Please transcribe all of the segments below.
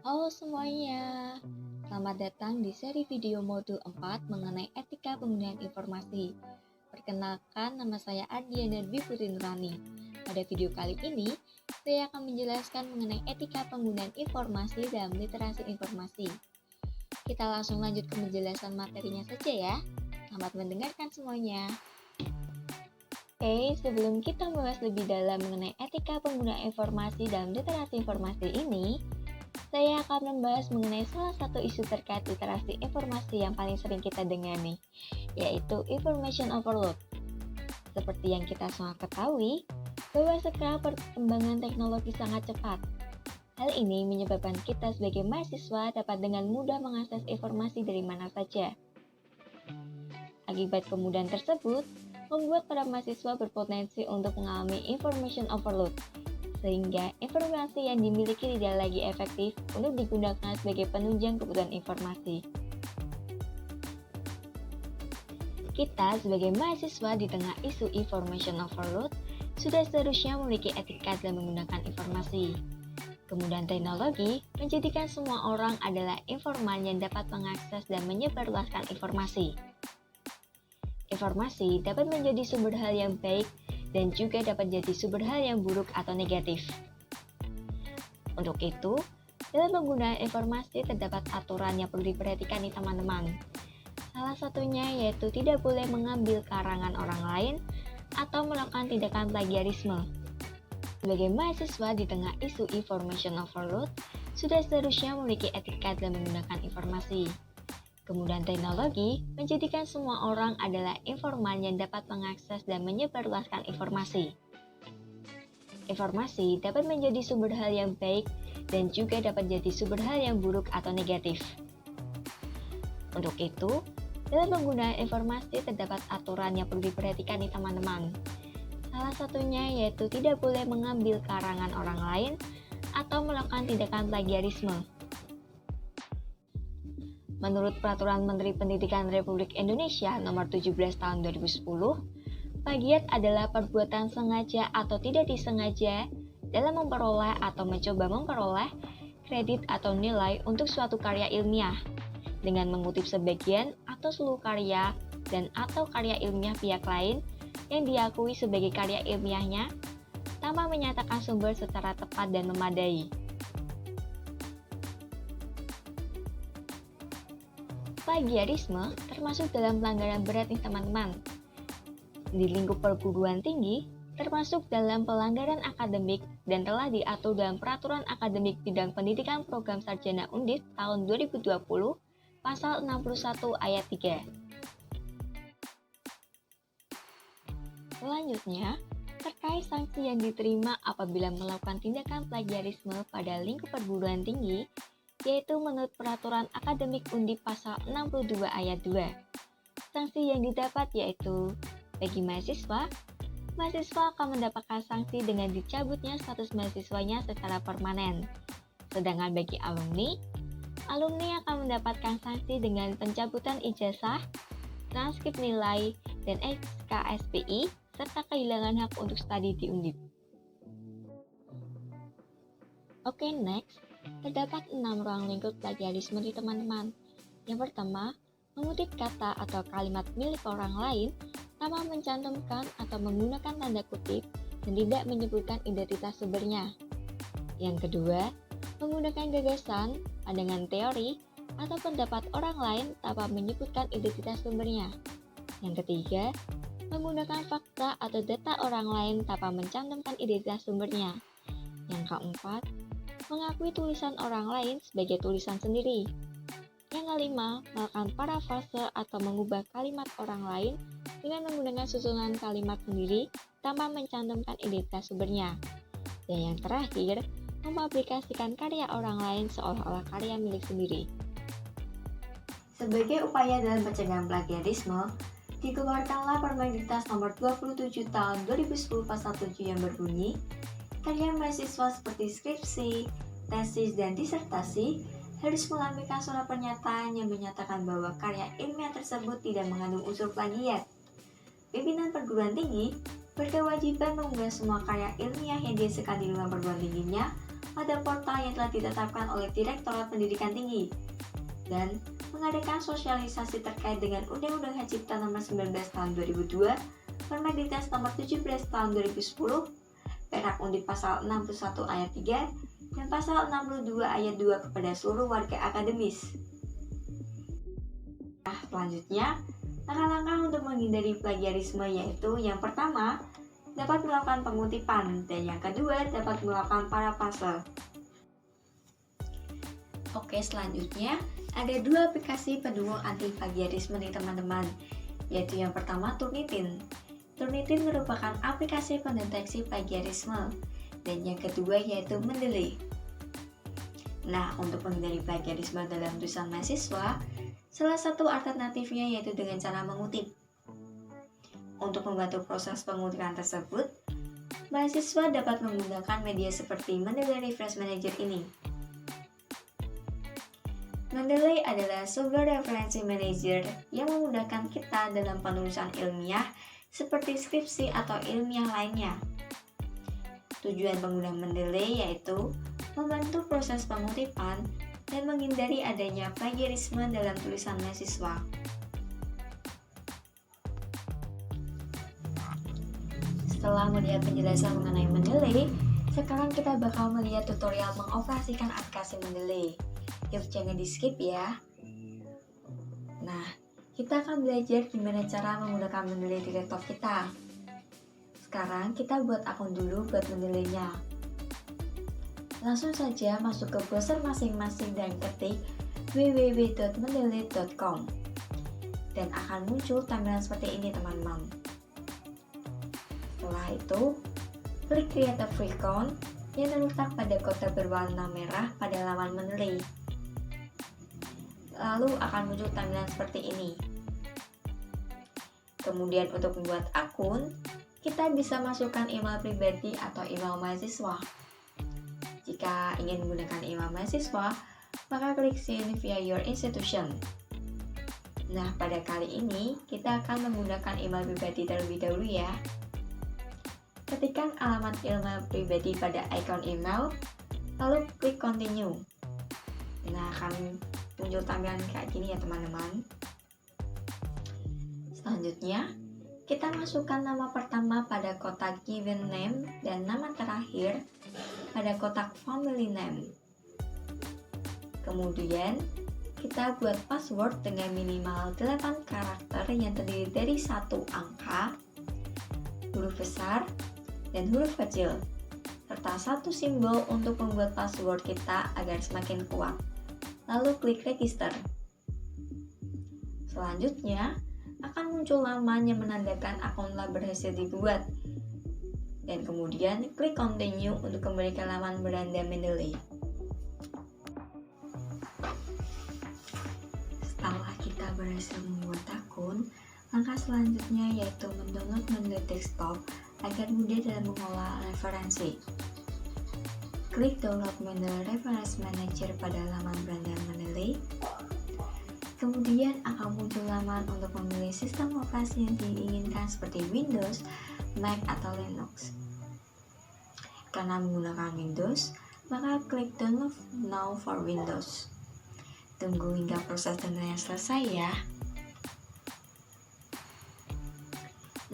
Halo semuanya, selamat datang di seri video modul 4 mengenai etika penggunaan informasi. Perkenalkan, nama saya Ardiana Dwi Putri Nurani. Pada video kali ini, saya akan menjelaskan mengenai etika penggunaan informasi dalam literasi informasi. Kita langsung lanjut ke penjelasan materinya saja ya. Selamat mendengarkan semuanya. Oke, sebelum kita membahas lebih dalam mengenai etika penggunaan informasi dalam literasi informasi ini, saya akan membahas mengenai salah satu isu terkait literasi informasi yang paling sering kita dengar nih, yaitu information overload. Seperti yang kita semua ketahui, bahwa sekarang perkembangan teknologi sangat cepat. Hal ini menyebabkan kita sebagai mahasiswa dapat dengan mudah mengakses informasi dari mana saja. Akibat kemudahan tersebut, membuat para mahasiswa berpotensi untuk mengalami information overload, sehingga informasi yang dimiliki tidak lagi efektif untuk digunakan sebagai penunjang kebutuhan informasi. Kita sebagai mahasiswa di tengah isu information overload sudah seharusnya memiliki etika dalam menggunakan informasi. Kemudahan teknologi menjadikan semua orang adalah informan yang dapat mengakses dan menyebarluaskan informasi. Informasi dapat menjadi sumber hal yang baik dan juga dapat jadi sumber hal yang buruk atau negatif. Untuk itu, dalam penggunaan informasi terdapat aturan yang perlu diperhatikan nih teman-teman. Salah satunya yaitu tidak boleh mengambil karangan orang lain atau melakukan tindakan plagiarisme. Sebagai mahasiswa di tengah isu information overload, sudah seharusnya memiliki etika dalam menggunakan informasi. Kemudahan teknologi menjadikan semua orang adalah informan yang dapat mengakses dan menyebarluaskan informasi. Informasi dapat menjadi sumber hal yang baik dan juga dapat jadi sumber hal yang buruk atau negatif. Untuk itu, dalam penggunaan informasi terdapat aturan yang perlu diperhatikan nih teman-teman. Salah satunya yaitu tidak boleh mengambil karangan orang lain atau melakukan tindakan plagiarisme. Menurut Peraturan Menteri Pendidikan Republik Indonesia Nomor 17 Tahun 2010, plagiat adalah perbuatan sengaja atau tidak disengaja dalam memperoleh atau mencoba memperoleh kredit atau nilai untuk suatu karya ilmiah dengan mengutip sebagian atau seluruh karya dan atau karya ilmiah pihak lain yang diakui sebagai karya ilmiahnya tanpa menyatakan sumber secara tepat dan memadai. Plagiarisme termasuk dalam pelanggaran berat nih teman-teman. Di lingkup perguruan tinggi, termasuk dalam pelanggaran akademik dan telah diatur dalam Peraturan Akademik Bidang Pendidikan Program Sarjana Undip tahun 2020, Pasal 61 Ayat 3. Selanjutnya, terkait sanksi yang diterima apabila melakukan tindakan plagiarisme pada lingkup perguruan tinggi, yaitu menurut Peraturan Akademik Undip Pasal 62 Ayat 2. Sanksi yang didapat yaitu, bagi mahasiswa akan mendapatkan sanksi dengan dicabutnya status mahasiswanya secara permanen. Sedangkan bagi alumni akan mendapatkan sanksi dengan pencabutan ijazah, transkrip nilai, dan SKSPI, serta kehilangan hak untuk studi di Undip. Oke, next. Terdapat 6 ruang lingkup plagiarisme di teman-teman. Yang pertama, mengutip kata atau kalimat milik orang lain tanpa mencantumkan atau menggunakan tanda kutip dan tidak menyebutkan identitas sumbernya. Yang kedua, menggunakan gagasan, pandangan teori, atau pendapat orang lain tanpa menyebutkan identitas sumbernya. Yang ketiga, menggunakan fakta atau data orang lain tanpa mencantumkan identitas sumbernya. Yang keempat, mengakui tulisan orang lain sebagai tulisan sendiri. Yang kelima, melakukan parafrase atau mengubah kalimat orang lain dengan menggunakan susunan kalimat sendiri tanpa mencantumkan identitas sumbernya. Dan yang terakhir, mempublikasikan karya orang lain seolah-olah karya milik sendiri. Sebagai upaya dalam pencegahan plagiarisme, dikeluarkanlah Permendiknas Nomor 27 Tahun 2010 Pasal 7 yang berbunyi, karya mahasiswa seperti skripsi, tesis, dan disertasi harus melampirkan surat pernyataan yang menyatakan bahwa karya ilmiah tersebut tidak mengandung unsur plagiat. Pimpinan perguruan tinggi berkewajiban mengunggah semua karya ilmiah yang dihasilkan di lingkungan perguruan tingginya pada portal yang telah ditetapkan oleh Direktorat Pendidikan Tinggi dan mengadakan sosialisasi terkait dengan Undang-Undang Hak Cipta Nomor 19 Tahun 2002, Permendiknas Nomor 17 Tahun 2010, Perak Undip Pasal 61 Ayat 3, dan Pasal 62 Ayat 2 kepada seluruh warga akademis. Selanjutnya, langkah-langkah untuk menghindari plagiarisme yaitu yang pertama, dapat melakukan pengutipan, dan yang kedua, dapat melakukan parafrase. Oke, selanjutnya ada dua aplikasi pendukung anti plagiarisme nih teman-teman, yaitu yang pertama Turnitin. Turnitin merupakan aplikasi pendeteksi plagiarisme, dan yang kedua yaitu Mendeley. Nah, untuk menghindari plagiarisme dalam tulisan mahasiswa, salah satu alternatifnya yaitu dengan cara mengutip. Untuk membantu proses pengutipan tersebut, mahasiswa dapat menggunakan media seperti Mendeley Reference Manager ini. Mendeley adalah sebuah referensi manager yang memudahkan kita dalam penulisan ilmiah seperti skripsi atau ilmiah lainnya. Tujuan pengguna Mendeley yaitu membantu proses pengutipan dan menghindari adanya plagiarisme dalam tulisan mahasiswa. Setelah melihat penjelasan mengenai Mendeley, sekarang kita bakal melihat tutorial mengoperasikan aplikasi Mendeley. Yuk jangan di skip ya. Nah, kita akan belajar gimana cara menggunakan Mendeley di laptop kita. Sekarang kita buat akun dulu buat Mendeley-nya. Langsung saja masuk ke browser masing-masing dan ketik www.mendeley.com dan akan muncul tampilan seperti ini teman-teman. Setelah itu, klik create a free account yang terletak pada kotak berwarna merah pada laman Mendeley. Lalu akan muncul tampilan seperti ini. Kemudian untuk membuat akun, kita bisa masukkan email pribadi atau email mahasiswa. Jika ingin menggunakan email mahasiswa, maka klik sign via your institution. Nah, pada kali ini kita akan menggunakan email pribadi terlebih dahulu ya. Ketikkan alamat email pribadi pada icon email, lalu klik continue. Nah, akan muncul tampilan kayak gini ya teman-teman. Selanjutnya, kita masukkan nama pertama pada kotak given name dan nama terakhir pada kotak family name. Kemudian, kita buat password dengan minimal 8 karakter yang terdiri dari 1 angka, huruf besar, dan huruf kecil, serta 1 simbol untuk membuat password kita agar semakin kuat. Lalu klik register. Selanjutnya, akan muncul laman yang menandakan akun telah berhasil dibuat. Dan kemudian klik continue untuk kembali ke laman beranda Mendeley. Setelah kita berhasil membuat akun, langkah selanjutnya yaitu mendownload Mendeley Desktop agar mudah dalam mengolah referensi. Klik download Mendeley Reference Manager pada laman beranda Mendeley. Kemudian akan muncul laman untuk memilih sistem operasi yang diinginkan seperti Windows, Mac, atau Linux. Karena menggunakan Windows, maka klik download now for Windows. Tunggu hingga proses downloadnya selesai ya.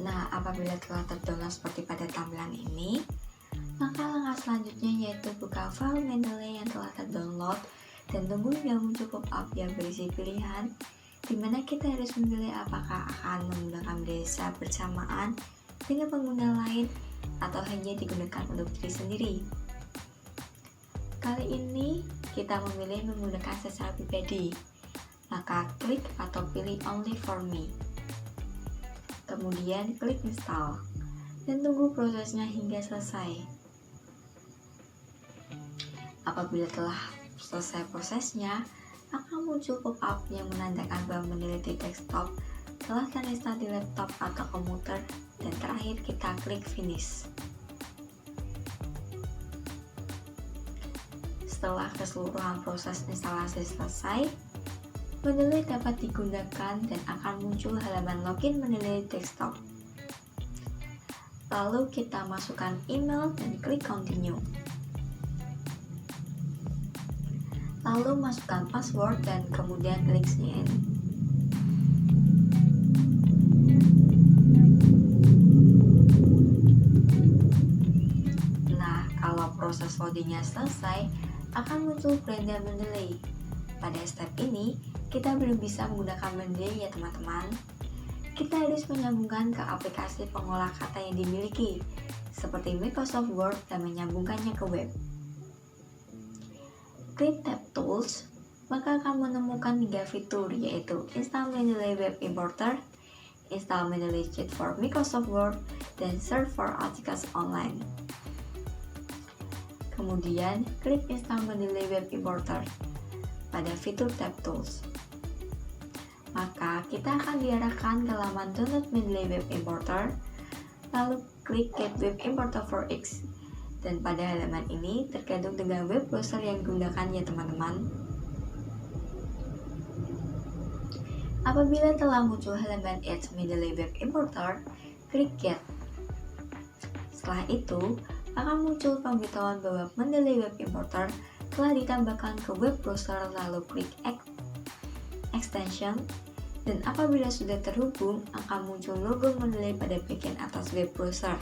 Nah, apabila telah terdownload seperti pada tampilan ini, maka langkah selanjutnya yaitu buka file Mendeley yang telah terdownload dan tunggu hingga muncul pop-up yang berisi pilihan di mana kita harus memilih apakah akan menggunakan desa bersamaan dengan pengguna lain atau hanya digunakan untuk diri sendiri. Kali ini kita memilih menggunakan secara pribadi, maka klik atau pilih only for me. Kemudian klik install dan tunggu prosesnya hingga selesai. Apabila telah selesai prosesnya, akan muncul pop-up yang menandakan bahwa Mendeley Desktop telah terinstall di laptop atau komputer, dan terakhir kita klik finish. Setelah keseluruhan proses instalasi selesai, Mendeley dapat digunakan dan akan muncul halaman login Mendeley Desktop. Lalu kita masukkan email dan klik continue. lalu masukkan password dan kemudian klik sign in. Nah, kalau proses loadingnya selesai, akan muncul perintah mendelay. Pada step ini, kita belum bisa menggunakan mendelay ya teman-teman. Kita harus menyambungkan ke aplikasi pengolah kata yang dimiliki, seperti Microsoft Word dan menyambungkannya ke web. Klik tab Tools, maka akan menemukan 3 fitur, yaitu Install Mendeley Web Importer, Install Mendeley Sheet for Microsoft Word, dan Search for Articles Online. Kemudian, klik Install Mendeley Web Importer pada fitur tab Tools. Maka kita akan diarahkan ke laman Download Mendeley Web Importer, lalu klik Get Web Importer for X. Dan pada halaman ini tergantung dengan web browser yang digunakan ya teman-teman. Apabila telah muncul halaman Add Mendeley Web Importer, klik Get. Setelah itu, akan muncul pemberitahuan bahwa Mendeley Web Importer telah ditambahkan ke web browser, lalu klik Extension. Dan apabila sudah terhubung, akan muncul logo Mendeley pada bagian atas web browser.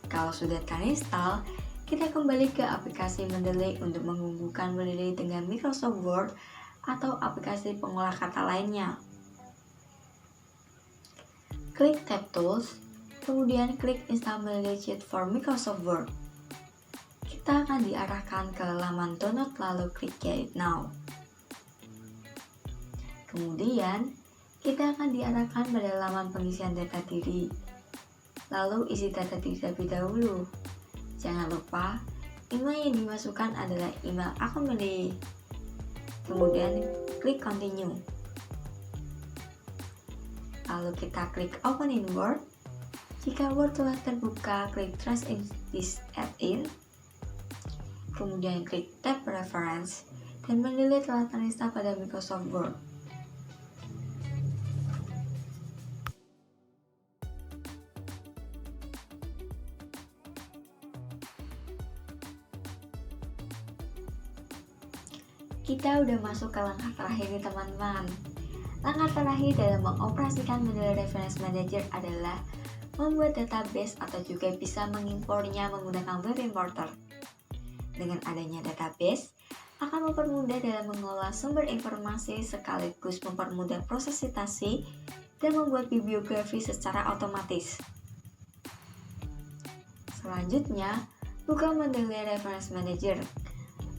Kalau sudah terinstall, kita kembali ke aplikasi Mendeley untuk menghubungkan Mendeley dengan Microsoft Word atau aplikasi pengolah kata lainnya. Klik tab Tools, kemudian klik Install Mendeley Sheet for Microsoft Word. Kita akan diarahkan ke laman Download, lalu klik Get It Now. Kemudian, kita akan diarahkan pada laman pengisian data diri. Lalu isi data diri terlebih dahulu. Jangan lupa, email yang dimasukkan adalah email akun Mendeley. Kemudian klik Continue. Lalu kita klik Open in Word. Jika Word telah terbuka, klik Trust in this add-in. Kemudian klik tab Reference, dan Mendeley telah terinstall pada Microsoft Word. Kita udah masuk ke langkah terakhir nih teman-teman. Langkah terakhir dalam mengoperasikan Mendeley Reference Manager adalah membuat database atau juga bisa mengimpornya menggunakan Web Importer. Dengan adanya database, akan mempermudah dalam mengelola sumber informasi sekaligus mempermudah proses citasi dan membuat bibliografi secara otomatis. Selanjutnya, buka Mendeley Reference Manager.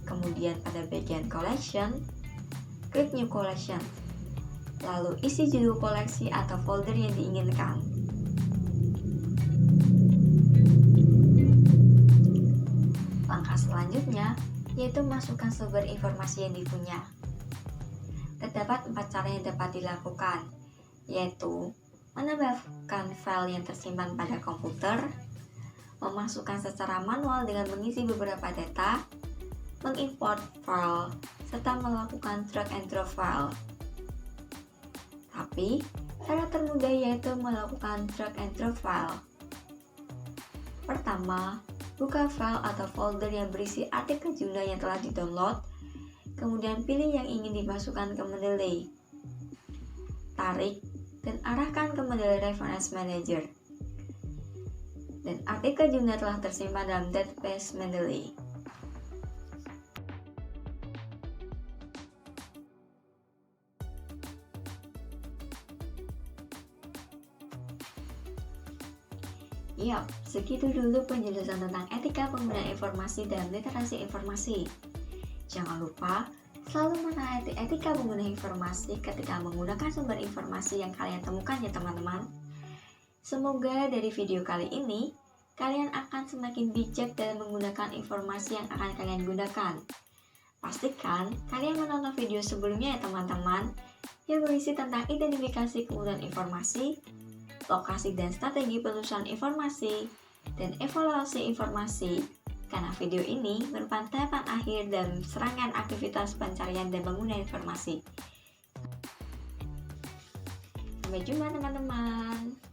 Kemudian pada bagian Collection, klik New Collection. Lalu isi judul koleksi atau folder yang diinginkan. Langkah selanjutnya yaitu masukkan sumber informasi yang dipunya. Terdapat 4 cara yang dapat dilakukan, yaitu menambahkan file yang tersimpan pada komputer, memasukkan secara manual dengan mengisi beberapa data, mengimport file, serta melakukan drag and drop file. Tapi, cara termudah yaitu melakukan drag and drop file. Pertama, buka file atau folder yang berisi artikel jurnal yang telah di-download, kemudian pilih yang ingin dimasukkan ke Mendeley. Tarik dan arahkan ke Mendeley Reference Manager. Dan artikel jurnal telah tersimpan dalam database Mendeley. Yap, segitu dulu penjelasan tentang etika penggunaan informasi dan literasi informasi. Jangan lupa selalu menaati etika penggunaan informasi ketika menggunakan sumber informasi yang kalian temukan ya teman-teman. Semoga dari video kali ini, kalian akan semakin bijak dalam menggunakan informasi yang akan kalian gunakan. Pastikan kalian menonton video sebelumnya ya teman-teman, yang berisi tentang identifikasi penggunaan informasi, lokasi dan strategi penelusuran informasi, dan evaluasi informasi, karena video ini merupakan tahapan akhir dalam serangkaian aktivitas pencarian dan penggunaan informasi. Sampai jumpa teman-teman.